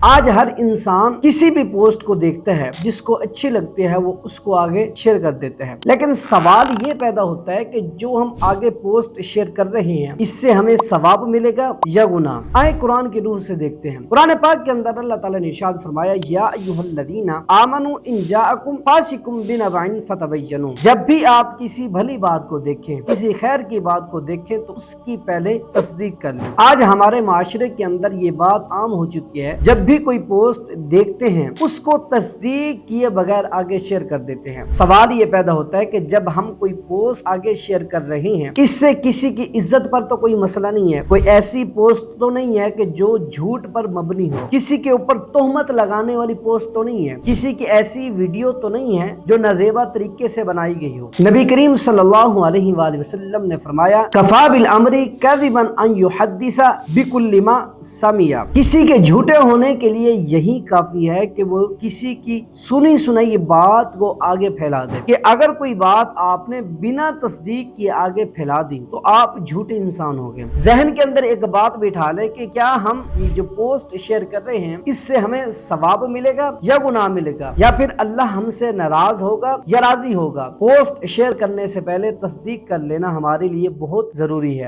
आज हर इंसान किसी भी पोस्ट को देखता है, जिसको अच्छी लगती है वो उसको आगे शेयर कर देते हैं। लेकिन सवाल ये पैदा होता है कि जो हम आगे पोस्ट शेयर कर रहे हैं इससे हमें सवाब मिलेगा या गुनाह। आए कुरान की रूह से देखते हैं। कुरान पाक के अंदर अल्लाह ताला ने इरशाद फरमाया, या अय्युहल्लज़ीना आमनू इन जाअकुम फासिकुम बिनबइन फतबय्यनु। जब भी आप किसी भली बात को देखें, किसी खैर की बात को देखें तो उसकी पहले तस्दीक कर लें। आज हमारे माशरे के अंदर ये बात आम हो चुकी है, जब भी कोई पोस्ट देखते हैं उसको तस्दीक किए बगैर आगे शेयर कर देते हैं। सवाल ये पैदा होता है कि जब हम कोई पोस्ट आगे शेयर कर रहे हैं, इससे किसी की इज्जत पर तो कोई मसला नहीं है, कोई ऐसी पोस्ट तो नहीं है कि जो झूठ पर मबनी हो, किसी के ऊपर तोहमत लगाने वाली पोस्ट तो नहीं है, किसी की ऐसी वीडियो तो नहीं है जो नाजेबा तरीके से बनाई गई हो। नबी करीम सल्लल्लाहु अलैहि वसल्लम ने फरमाया, कफा बिल अमरी कज़िबन अन युहद्दिसा बिकुल्लि मा समिया। किसी के झूठे होने के लिए यही काफी है कि वो किसी की सुनी सुनाई बात को आगे फैला दे। कि अगर कोई बात आपने बिना तस्दीक किए आगे फैला दी तो आप झूठे इंसान हो गए। जहन के अंदर एक बात बिठा ले कि क्या हम ये जो पोस्ट शेयर कर रहे हैं इससे हमें सवाब मिलेगा या गुनाह मिलेगा, या फिर अल्लाह हमसे नाराज होगा या राजी होगा। पोस्ट शेयर करने से पहले तस्दीक कर लेना हमारे लिए बहुत जरूरी है।